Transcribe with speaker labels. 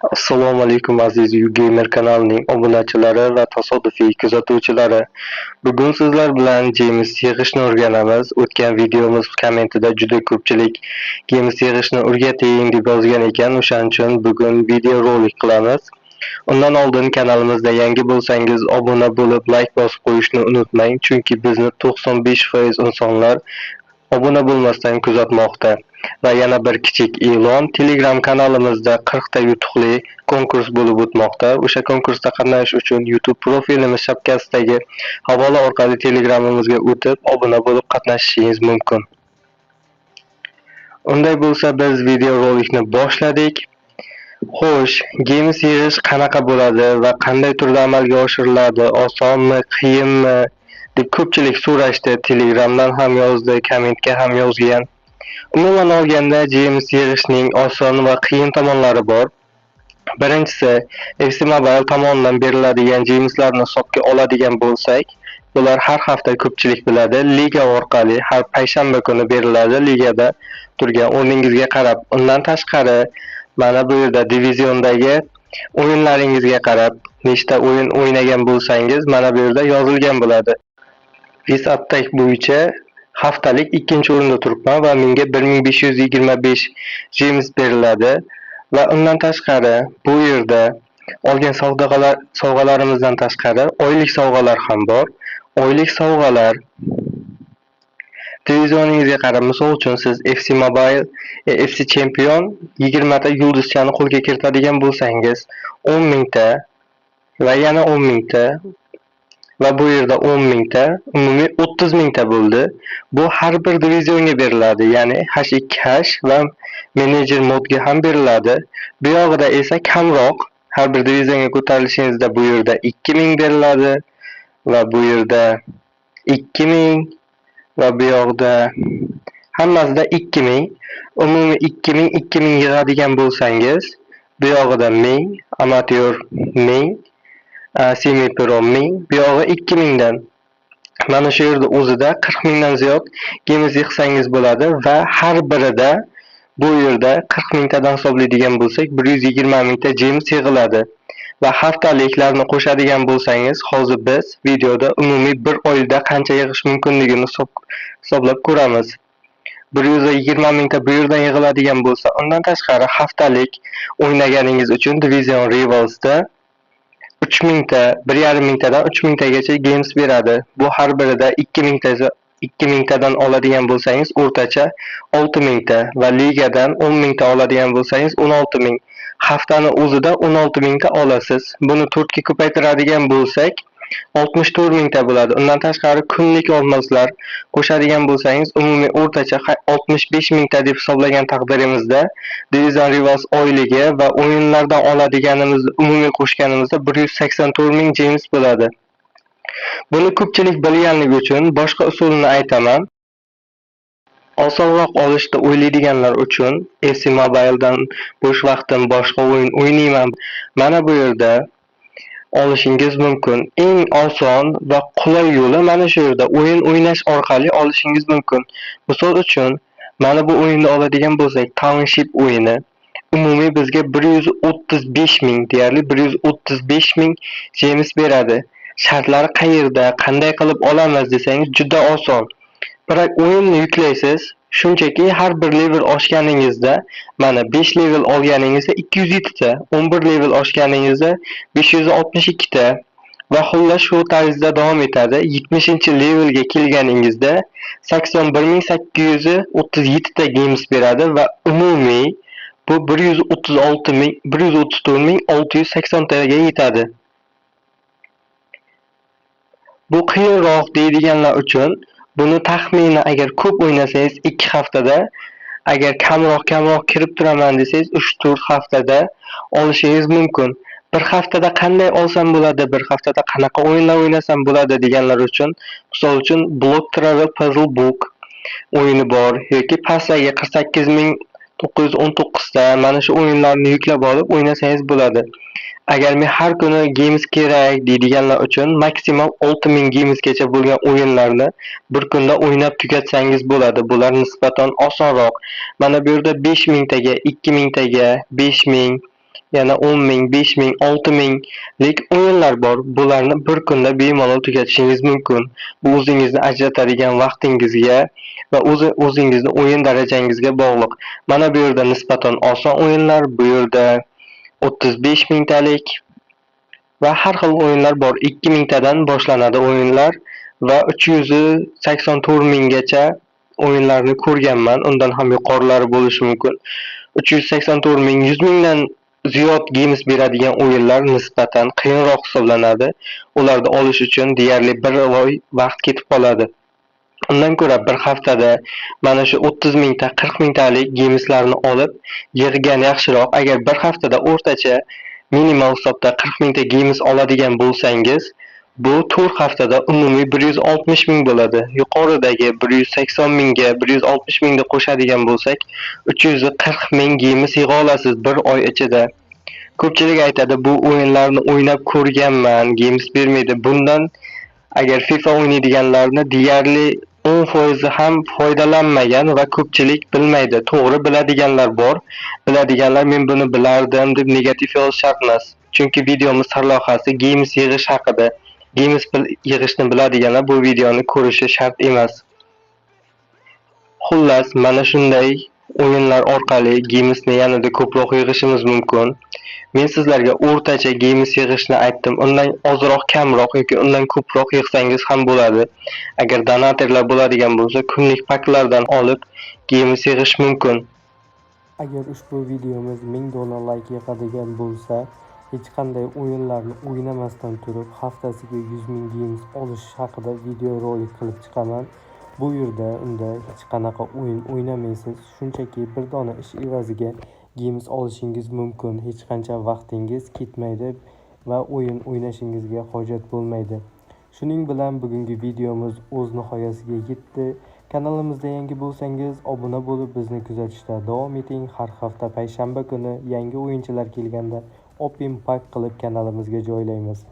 Speaker 1: Assalomu alaykum aziz Gamer kanalining obunachilari va tasodifiy kuzatuvchilari. Bugun sizlar bilan James yig'ishni o'rganamiz. O'tgan videomiz kommentida juda ko'pchilik James yig'ishni o'rgating deb yozgan ekan, o'shaning uchun bugun video rolik qilamiz. Undan oldin kanalimizda yangi bo'lsangiz obuna bo'lib, like bosib qo'yishni unutmang, chunki bizni 95% insonlar obuna bo'lmasdan kuzatmoqda. Va yana bir kichik e'lon, Telegram kanalimizda 40 ta yutuqli konkurs bo'lib o'tmoqda. O'sha konkursda qatnashish uchun YouTube profilimiz shapkasidagi havola orqali Telegramimizga o'tib, obuna bo'lib qatnashishingiz mumkin. Unday bo'lsa, biz video rolikni boshladik. Xo'sh, Games yig'ish qanaqa bo'ladi va qanday turda amalga oshiriladi? Osonmi, qiyinmi? deb ko'pchilik so'rashdi. Telegramdan ham yozdi, kommentga ham yozgan. Umuman olganda, James yig'ishning oson va qiyin tomonlari bor. Birinchisi, FC Mobile tomonidan beriladigan Jameslarni hisobga oladigan bo'lsak, bular har hafta ko'pchilik biladi, liga orqali har payshanba kuni beriladi. Ligada turgan o'rningizga qarab, undan tashqari mana bu yerda diviziondagi o'yinlaringizga qarab, nechta o'yin o'ynagan bo'lsangiz, mana bu yerda yozilgan bo'ladi. Biz Attack bo'yicha haftalik 2-o'rinda turibman va menga 1525 James beriladi va undan tashqari bu yerda olgan sovg'alarimizdan tashqari oylik sovg'alar ham bor. Oylik sovg'alar divizioningizga qarab, misol uchun siz FC Mobile, FC Champion 20 ta yulduzchani qo'lga kiritadigan bo'lsangiz, 10 mingta va yana 10 mingta va bu yerda 10 mingta, umumiy 30 mingta bo'ldi. Bu har bir divizionga beriladi, ya'ni H2H va menejer modga ham beriladi. Bu yog'ida esa kamroq, har bir divizionga ko'tarilishingizda bu yerda 2000 beriladi va bu yerda 2000 va bu yoqda hammasida 2000, umumiy 2000 yig'adigan bo'lsangiz, bu yog'ida 1000, amatyor 1000, semi pro 1000, bu yog'i 2000 dan. Mana shu yerda o'zida 40 mingdan ziyod Games yig'sangiz bo'ladi va har birida bu yerda 40 mingtadan hisoblaydigan bo'lsak, 120 mingta James yig'iladi. Va haftaliklarni qo'shadigan bo'lsangiz, hozir biz videoda umumiy bir oyda qancha yig'ish mumkinligini hisoblab ko'ramiz. 120 mingta bu yerdan yig'iladigan bo'lsa, undan tashqari haftalik o'ynaganingiz uchun Division Rivals'da 3 mingta, 1,5 mingtadan 3 mingtagacha Games beradi. Bu har birida 2 mingtadan oladigan bo'lsangiz, o'rtacha 6 mingta va ligadan 10 mingta oladigan bo'lsangiz, 16 ming. Haftani o'zida 16 mingta olasiz. Buni 4 ga ko'paytiradigan bo'lsak, 64 mingta bo'ladi. Undan tashqari kunlik olmoslar qo'shadigan bo'lsangiz, umumiy o'rtacha 65 mingta deb hisoblagan taqdirimizda Division Rivals oyligi va o'yinlardan oladiganimiz umumiy qo'shganimizda 184 ming James bo'ladi. Buni ko'pchilik bilganligi uchun boshqa usulini aytaman. Osonroq olishni o'ylaydiganlar uchun FC Mobile'dan bo'sh vaqtim boshqa o'yin o'ynayman. Mana bu yerda olishingiz mumkin. Eng oson va qulay yo'li mana shu yerda o'yin o'ynash orqali olishingiz mumkin. Misol uchun, mana bu o'yinni oladigan bo'lsak, Township o'yini umumiy bizga 135 ming, deyarli 135 ming James beradi. Shartlari qayerda, qanday qilib olamiz desangiz, juda oson. Biroq o'yinni yuklaysiz, shunchaki har bir level oshganingizda, mana 5 level olganingizda 207 ta, 11 level oshganingizda 562 ta va xullas shu tarzda davom etadi. 70-levelga kelganingizda 81837 ta Games beradi va umumiy bu 134.680 taga yetadi. Bu qiyinroq deydiganlar uchun buni taxminan agar ko'p o'ynasangiz 2 haftada, agar kamroq kirib turaman desangiz 3-4 haftada olishingiz mumkin. Bir haftada qanday olsam bo'ladi, bir haftada qanaqa o'yinlar o'ynasam bo'ladi deganlar uchun, misol uchun Block Travel Puzzle Book o'yini bor yoki pastaga 48919 ta mana shu o'yinlarni yuklab olib o'ynasangiz bo'ladi. Agar men har kuni Games kerak deydiganlar uchun maksimal 6000 Gamesgacha bo'lgan o'yinlarni bir kunda o'ynab tugatsangiz bo'ladi. Bular nisbatan osonroq. Mana bu yerda 5000 taga, 2000 taga, 5000 yana 10 ming, 5 ming, 6 minglik o'yinlar bor. Bularni bir kunda bemalol tugatishingiz mumkin. Bu o'zingizni ajratadigan vaqtingizga va o'zingizni o'yin darajangizga bog'liq. Mana bu yerda nisbatan oson o'yinlar, bu yerda 35 mingtalik va har xil o'yinlar bor. 2 mingtadan boshlanadi o'yinlar va 384 minggacha o'yinlarni ko'rganman. Undan ham yuqorilari bo'lishi mumkin. 384 ming, 100 mingdan ziyod games beradigan o'yinlar nisbatan qiyinroq hisoblanadi. Ularni olish uchun deyarli 1 oy vaqt ketib qoladi. Undan ko'ra bir haftada mana shu 30 mingta, 40 mingtalik gameslarni olib yig'gan yaxshiroq. Agar bir haftada o'rtacha minimal hisobda 40 mingta games oladigan bo'lsangiz, bu 4 haftada umumiy 160 ming bo'ladi. Yuqoridagi 180 mingga 160 mingni qo'shadigan bo'lsak, 340 ming games yig'a olasiz bir oy ichida. Ko'pchilik aytadi, bu o'yinlarni o'ynab ko'rganman, games bermaydi. Bundan agar FIFA o'ynaydiganlarni deyarli 10% ham foydalanmagan va ko'pchilik bilmaydi. To'g'ri, biladiganlar bor. Biladiganlar men buni bilardim deb negativ yozish shart emas. Chunki videomiz sarlavhasi games yig'ish haqida. Games yig'ishni biladiganlar bu videoni ko'rishi shart emas. Xullas, mana shunday o'yinlar orqali gamesni yanada ko'proq yig'ishimiz mumkin. Men sizlarga o'rtacha games yig'ishni aytdim. Undan ozroq, kamroq yoki undan ko'proq yig'sangiz ham bo'ladi. Agar donatorlar bo'ladigan bo'lsa, kunlik paklardan olib games yig'ish mumkin.
Speaker 2: Agar ushbu videomiz 1000 dollar like yig'adigan bo'lsa, hech qanday o'yinlarni o'ynamasdan turib haftasiga 100 ming games olish haqida video rolik qilib chiqaman. Bu yerda unda hech qanaqa o'yin o'ynamaysiz, shunchaki bir dona ish evaziga games olishingiz mumkin. Hech qancha vaqtingiz ketmaydi va o'yin o'ynashingizga hojat bo'lmaydi. Shuning bilan bugungi videomiz o'z nihoyasiga yetdi. Kanalimizda yangi bo'lsangiz obuna bo'lib bizni kuzatishda davom eting. Har hafta payshanba kuni yangi o'yinchilar kelganda open pack qilib kanalimizga joylaymiz.